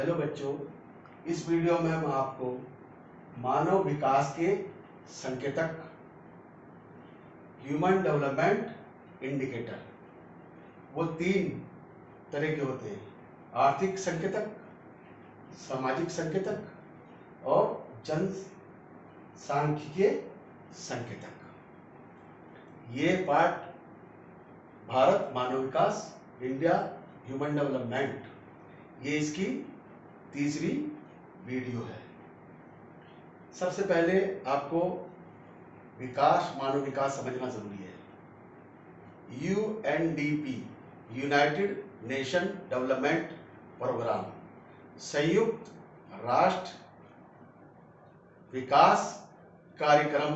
Hello बच्चों, इस video में हम आपको मानव विकास के संकेतक ह्यूमन डेवलपमेंट इंडिकेटर, वो 3 तरह के होते हैं। आर्थिक संकेतक, सामाजिक संकेतक और जनसांख्यिकीय संकेतक। ये पार्ट भारत मानव विकास, इंडिया ह्यूमन डेवलपमेंट, ये इसकी तीसरी वीडियो है। सबसे पहले आपको मानव विकास समझना जरूरी है। UNDP, United Nation Development Programme, संयुक्त राष्ट्र विकास कार्यक्रम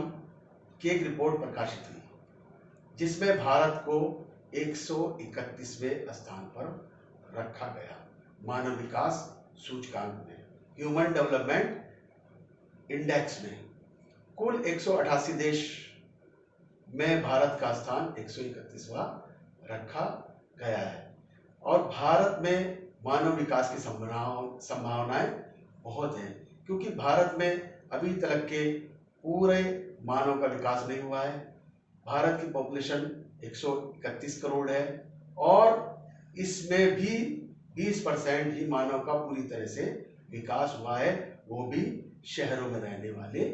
की एक रिपोर्ट प्रकाशित हुई, जिसमें भारत को 131वें स्थान पर रखा गया मानव विकास सूचकांक में, ह्यूमन डेवलपमेंट इंडेक्स में। कुल 188 देश में भारत का स्थान 131वां रखा गया है। और भारत में मानव विकास की संभावनाएं बहुत हैं, क्योंकि भारत में अभी तक के पूरे मानव का विकास नहीं हुआ है। भारत की पॉपुलेशन 131 करोड़ है और इसमें भी 20% ही मानव का पूरी तरह से विकास हुआ है, वो भी शहरों में रहने वाले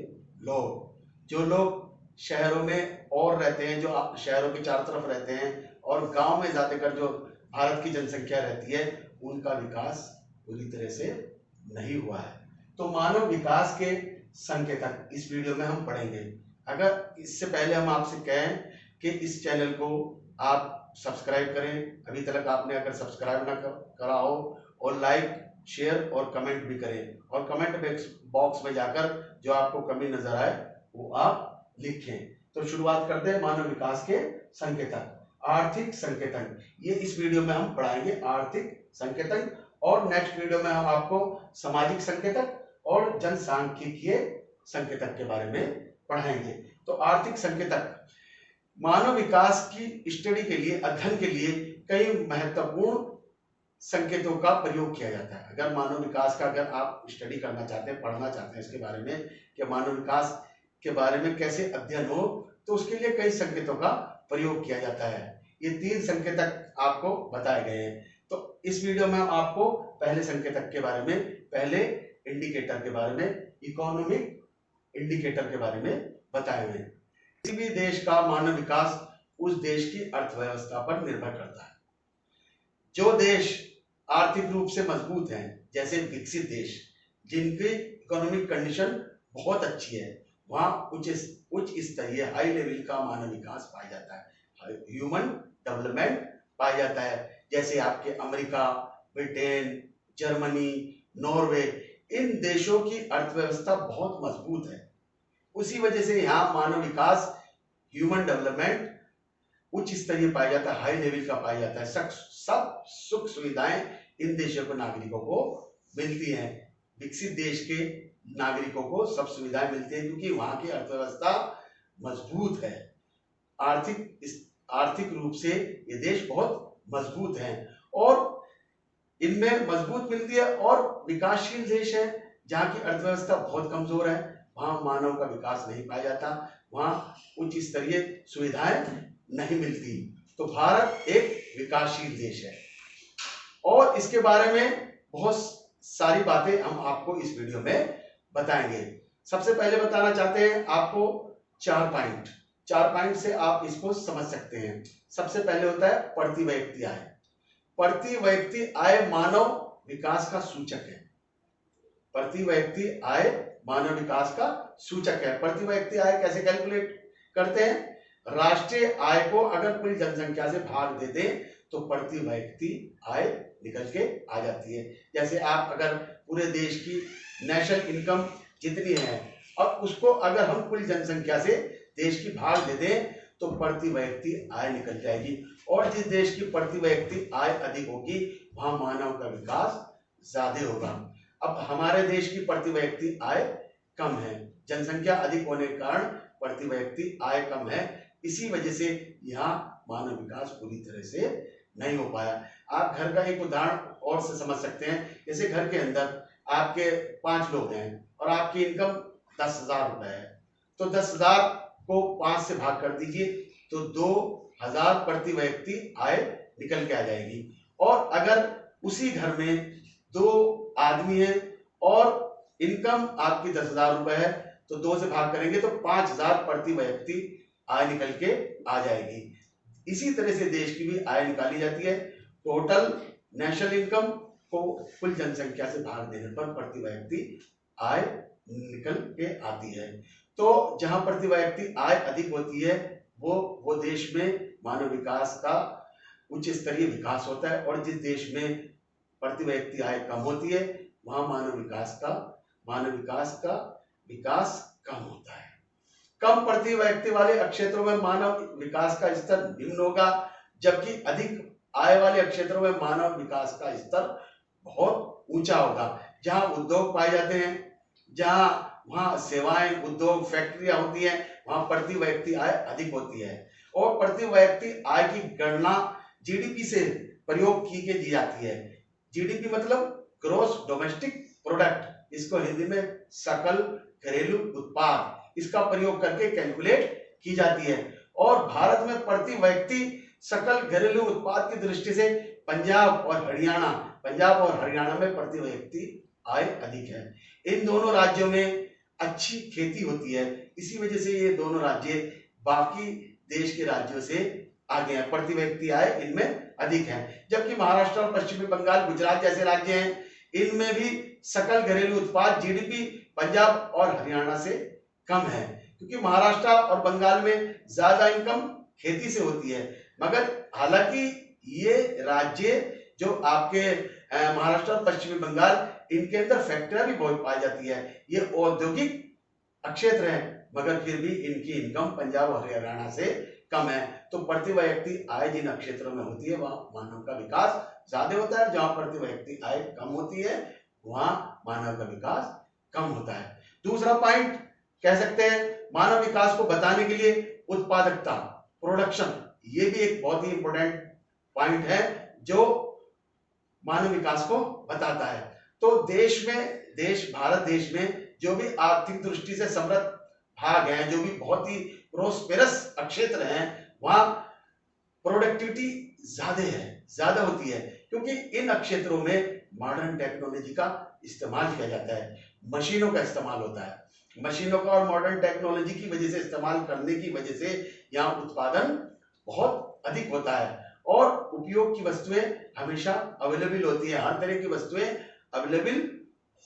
लोग। जो लोग शहरों में और रहते हैं, जो शहरों के चारों तरफ रहते हैं और गांव में ज्यादातर जो भारत की जनसंख्या रहती है, उनका विकास पूरी तरह से नहीं हुआ है। तो मानव विकास के संकेतक इस वीडियो में हम पढ़ेंगे। अगर इससे पहले हम आपसे कहें कि इस चैनल को आप सब्सक्राइब करें, अभी तक आपने अगर सब्सक्राइब ना करा हो, और लाइक, शेयर और कमेंट भी करें, और कमेंट बॉक्स में जाकर जो आपको कमी नजर आए वो आप लिखें। तो शुरुआत करते हैं मानव विकास के संकेतक। आर्थिक संकेतक, ये इस वीडियो में हम पढ़ाएंगे आर्थिक संकेतक, और नेक्स्ट वीडियो में हम आपको सामाजिक संकेतक और जनसांख्यिकीय संकेतक के बारे में पढ़ाएंगे। तो आर्थिक संकेतक, मानव विकास की स्टडी के लिए, अध्ययन के लिए कई महत्वपूर्ण संकेतों का प्रयोग किया जाता है। अगर मानव विकास का अगर आप स्टडी करना चाहते हैं, पढ़ना चाहते हैं इसके बारे में कि मानव विकास के बारे में कैसे अध्ययन हो, तो उसके लिए कई संकेतों का प्रयोग किया जाता है। ये 3 संकेतक आपको बताए गए हैं। तो इस वीडियो में हम आपको पहले संकेतक के बारे में, पहले इंडिकेटर के बारे में, इकोनॉमिक इंडिकेटर के बारे में बताए हुए हैं। किसी भी देश का मानव विकास उस देश की अर्थव्यवस्था पर निर्भर करता है। जो देश आर्थिक रूप से मजबूत हैं, जैसे विकसित देश जिनकी इकोनॉमिक कंडीशन बहुत अच्छी है, वहां उच्च स्तरीय हाई लेवल का मानव विकास पाया जाता है, ह्यूमन डेवलपमेंट पाया जाता है। जैसे आपके अमेरिका, ब्रिटेन, जर्मनी, नॉर्वे, इन देशों की अर्थव्यवस्था बहुत मजबूत है। उसी वजह से यहाँ मानव विकास, ह्यूमन डेवलपमेंट उच्च स्तरीय पाया जाता है, हाई लेवल का पाया जाता है। सब सुख सुविधाएं इन देशों के नागरिकों को मिलती हैं। विकसित देश के नागरिकों को सब सुविधाएं मिलती हैं, क्योंकि वहां की अर्थव्यवस्था मजबूत है। आर्थिक रूप से ये देश बहुत मजबूत हैं और इनमें मजबूत मिलती है। और विकासशील देश है जहाँ की अर्थव्यवस्था बहुत कमजोर है, वहां मानव का विकास नहीं पाया जाता, वहां उच्च स्तरीय सुविधाएं नहीं मिलती। तो भारत एक विकासशील देश है और इसके बारे में बहुत सारी बातें हम आपको इस वीडियो में बताएंगे। सबसे पहले बताना चाहते हैं आपको 4 पॉइंट से आप इसको समझ सकते हैं। सबसे पहले होता है प्रति व्यक्ति आय। प्रति व्यक्ति आय मानव विकास का सूचक है। प्रति व्यक्ति आय मानव विकास का सूचक है। प्रति व्यक्ति आय कैसे कैलकुलेट करते हैं? राष्ट्रीय आय को अगर कुल जनसंख्या से भाग दे दें तो प्रति व्यक्ति आय निकल के आ जाती है। जैसे आप अगर पूरे देश की नेशनल इनकम जितनी है, अब उसको अगर हम कुल जनसंख्या से देश की भाग दे दें तो प्रति व्यक्ति आय निकल जाएगी। और जिस देश की प्रति व्यक्ति आय अधिक होगी, वहां मानव का विकास ज्यादा होगा। अब हमारे देश की प्रति व्यक्ति आय कम है, जनसंख्या अधिक होने के कारण प्रति व्यक्ति आय कम है, इसी वजह से यहाँ मानव विकास पूरी तरह से नहीं हो पाया। आप घर का एक उदाहरण और से समझ सकते हैं। जैसे घर के अंदर आपके 5 लोग हैं और आपकी इनकम 10,000 रुपए है, तो 10,000 को 5 से भाग कर दीजिए तो 2,000 प्रति व्यक्ति आय निकल के आ जाएगी। और अगर उसी घर में 2 आदमी हैं और इनकम आपकी 10,000 रुपए है, तो 2 से भाग करेंगे तो 5,000 प्रति व्यक्ति आय निकल के आ जाएगी। इसी तरह से देश की भी आय निकाली जाती है। टोटल नेशनल इनकम को कुल जनसंख्या से भाग देने पर प्रति व्यक्ति आय निकल के आती है। तो जहां प्रति व्यक्ति आय अधिक होती है वो देश में मानव विकास का उच्च स्तरीय विकास होता है, और जिस देश में प्रति व्यक्ति आय कम होती है वहां मानव विकास का विकास कम होता है। कम प्रति व्यक्ति वाले क्षेत्रों में मानव विकास का स्तर निम्न होगा, जबकि अधिक आय वाले क्षेत्रों में मानव विकास का स्तर बहुत ऊंचा होगा। जहां उद्योग पाए जाते हैं, वहां सेवाएं, उद्योग, फैक्ट्रियां होती हैं, वहां प्रति व्यक्ति आय अधिक होती है। और प्रति व्यक्ति आय की गणना जीडीपी से प्रयोग की जाती है। जीडीपी मतलब ग्रॉस डोमेस्टिक प्रोडक्ट, इसको हिंदी में सकल घरेलू उत्पाद, इसका प्रयोग करके कैलकुलेट की जाती है। और भारत में प्रति व्यक्ति सकल घरेलू उत्पाद की दृष्टि से पंजाब और हरियाणा में प्रति व्यक्ति आय अधिक है। इन दोनों राज्यों में अच्छी खेती होती है, इसी वजह से ये दोनों राज्य बाकी देश के राज्यों से आगे हैं, प्रति व्यक्ति आय इनमें अधिक है। जबकि महाराष्ट्र और पश्चिमी बंगाल, गुजरात जैसे राज्य हैं, इनमें भी सकल घरेलू उत्पाद जीडीपी पंजाब और हरियाणा से कम है, क्योंकि महाराष्ट्र और बंगाल में ज्यादा इनकम खेती से होती है। मगर हालांकि ये राज्य जो आपके महाराष्ट्र और पश्चिमी बंगाल, इनके अंदर फैक्ट्रियां भी बहुत पाई जाती है, ये औद्योगिक क्षेत्र है, मगर फिर भी इनकी इनकम पंजाब और हरियाणा से कम है। तो प्रति व्यक्ति आय जिन क्षेत्रों में होती है वहां मानव का विकास ज्यादा होता है, जहां प्रति व्यक्ति आय कम होती है वहां मानव का विकास कम होता है। दूसरा पॉइंट कह सकते हैं मानव विकास को बताने के लिए उत्पादकता, प्रोडक्शन, ये भी एक बहुत ही इंपॉर्टेंट पॉइंट है जो मानव विकास को बताता है। तो भारत देश में जो भी आर्थिक दृष्टि से समृद्ध भाग हैं, जो भी बहुत ही प्रोस्पेरस क्षेत्र हैं, वहां प्रोडक्टिविटी ज्यादा होती है, क्योंकि इन क्षेत्रों में मॉडर्न टेक्नोलॉजी का इस्तेमाल किया जाता है, मशीनों का इस्तेमाल होता है। मशीनों का और मॉडर्न टेक्नोलॉजी की वजह से इस्तेमाल करने की वजह से यहाँ उत्पादन बहुत अधिक होता है और उपयोग की वस्तुएं हमेशा अवेलेबल होती है, हर तरह की वस्तुएं अवेलेबल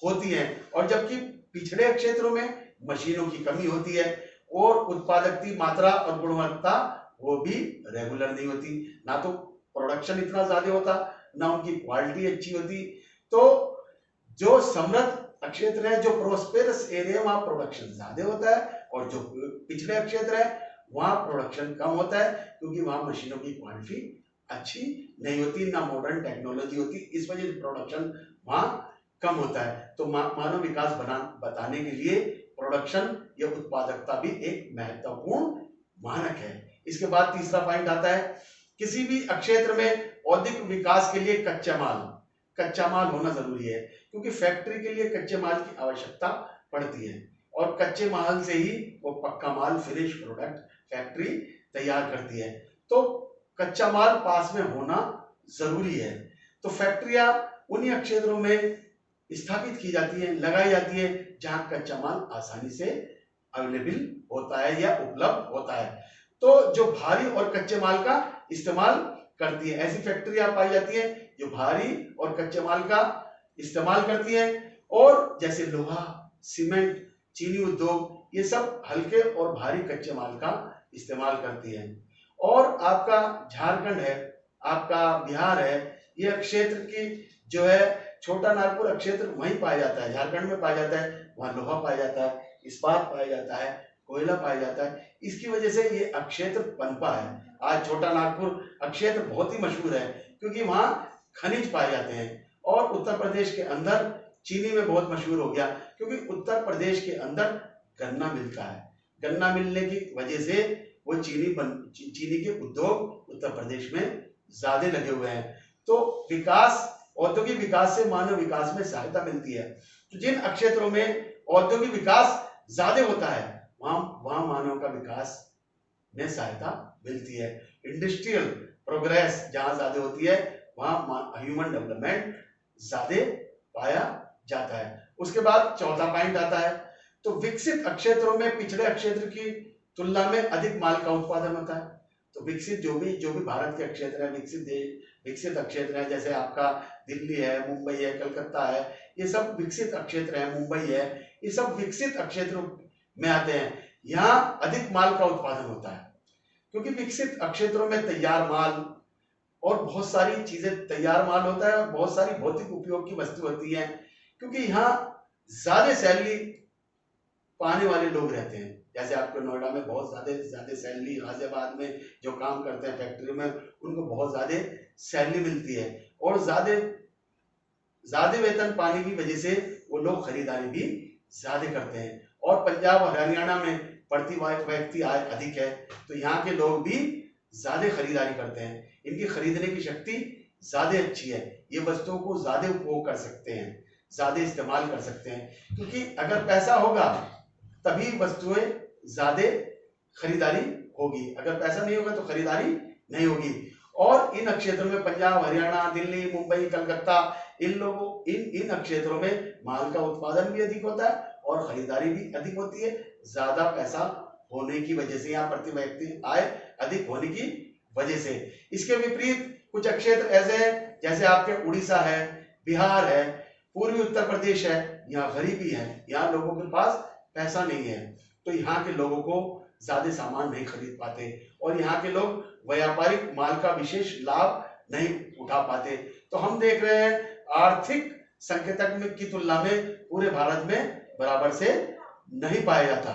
होती हैं। और जबकि पिछड़े क्षेत्रों में मशीनों की कमी होती है और उत्पादक की मात्रा और गुणवत्ता वो भी रेगुलर नहीं होती, ना तो प्रोडक्शन इतना ज्यादा होता, ना उनकी क्वालिटी अच्छी होती। तो जो समृद्ध क्षेत्र है, जो प्रोस्पेरस एरिया, वहां प्रोडक्शन ज्यादा होता है, और जो पिछड़े क्षेत्र है वहां प्रोडक्शन कम होता है, क्योंकि वहां मशीनों की क्वालिटी अच्छी नहीं होती, ना मॉडर्न टेक्नोलॉजी होती, इस वजह से प्रोडक्शन वहां कम होता है। तो मानव विकास बताने के लिए प्रोडक्शन या उत्पादकता भी एक महत्वपूर्ण मानक है। इसके बाद तीसरा पॉइंट आता है, किसी भी क्षेत्र में औद्योगिक विकास के लिए कच्चा माल होना जरूरी है, क्योंकि फैक्ट्री के लिए कच्चे माल की आवश्यकता पड़ती है, और कच्चे माल से ही वो पक्का माल, फिनिश प्रोडक्ट फैक्ट्री तैयार करती है। तो कच्चा माल पास में होना जरूरी है। तो फैक्ट्रियां उन्हीं क्षेत्रों में स्थापित की जाती है, लगाई जाती है, जहां कच्चा माल आसानी से अवेलेबल होता है या उपलब्ध होता है। तो जो भारी और कच्चे माल का इस्तेमाल करती है, ऐसी फैक्ट्रियां पाई जाती है जो भारी और कच्चे माल का इस्तेमाल करती है। और जैसे लोहा, सीमेंट, चीनी उद्योग, ये सब हल्के और भारी कच्चे माल का इस्तेमाल करती है। और आपका झारखंड है, आपका बिहार है, यह क्षेत्र की जो है छोटा नागपुर क्षेत्र वहीं पाया जाता है, झारखंड में पाया जाता है, वहां लोहा पाया जाता है, इस्पात पाया जाता है, कोयला पाया जाता है। इसकी वजह से ये क्षेत्र पनपा है। आज छोटा नागपुर क्षेत्र बहुत ही मशहूर है, क्योंकि वहां खनिज पाए जाते हैं। और उत्तर प्रदेश के अंदर चीनी में बहुत मशहूर हो गया, क्योंकि उत्तर प्रदेश के अंदर गन्ना मिलता है। गन्ना मिलने की वजह से वो चीनी के उद्योग उत्तर प्रदेश में ज्यादा लगे हुए हैं। तो विकास, औद्योगिक विकास से मानव विकास में सहायता मिलती है। तो जिन क्षेत्रों में औद्योगिक विकास ज्यादा होता है वहां वहां मानव का विकास में सहायता मिलती है। इंडस्ट्रियल प्रोग्रेस जहां ज्यादा होती है वहां ह्यूमन डेवलपमेंट ज्यादा पाया जाता है। उसके बाद चौथा पॉइंट आता है, तो विकसित क्षेत्रों में पिछड़े क्षेत्र की तुलना में अधिक माल का उत्पादन होता है। तो विकसित जो भी भारत के क्षेत्र है, विकसित क्षेत्र है, जैसे आपका दिल्ली है, मुंबई है, कलकत्ता है, ये सब विकसित क्षेत्र है, मुंबई है, ये सब विकसित क्षेत्रों में आते हैं। यहाँ अधिक माल का उत्पादन होता है क्योंकि विकसित क्षेत्रों में तैयार माल और बहुत सारी चीजें तैयार माल होता है और बहुत सारी भौतिक उपयोग की वस्तु होती है, क्योंकि यहाँ ज्यादा सैलरी पाने वाले लोग रहते हैं। जैसे आपके नोएडा में बहुत ज्यादा सैलरी, गाजियाबाद में जो काम करते हैं फैक्ट्री में उनको बहुत ज्यादा सैलरी मिलती है और ज्यादा वेतन पाने की वजह से वो लोग खरीदारी भी ज्यादा करते हैं। और पंजाब और हरियाणा में प्रति व्यक्ति आय अधिक है, तो यहाँ के लोग भी ज्यादा खरीदारी करते हैं। इनकी खरीदने की शक्ति ज्यादा अच्छी है, ये वस्तुओं को ज्यादा उपभोग कर सकते हैं, ज्यादा इस्तेमाल कर सकते हैं, क्योंकि अगर पैसा होगा तभी वस्तुएं ज्यादा खरीदारी होगी, अगर पैसा नहीं होगा तो खरीदारी नहीं होगी। और इन क्षेत्रों में पंजाब, हरियाणा, दिल्ली, मुंबई, कलकत्ता, इन क्षेत्रों में माल का उत्पादन भी अधिक होता है और खरीदारी भी अधिक होती है, ज्यादा पैसा होने की वजह से, यहाँ प्रति व्यक्ति आय अधिक होने की वजह से। इसके विपरीत कुछ क्षेत्र ऐसे हैं जैसे आपके उड़ीसा है, बिहार है, पूर्वी उत्तर प्रदेश है, यहाँ गरीबी है, यहाँ लोगों के पास पैसा नहीं है, तो यहाँ के लोगों को ज्यादा सामान नहीं खरीद पाते और यहाँ के लोग व्यापारिक माल का विशेष लाभ नहीं उठा पाते। तो हम देख रहे हैं आर्थिक संकेतक की तुलना में पूरे भारत में बराबर से नहीं पाया जाता।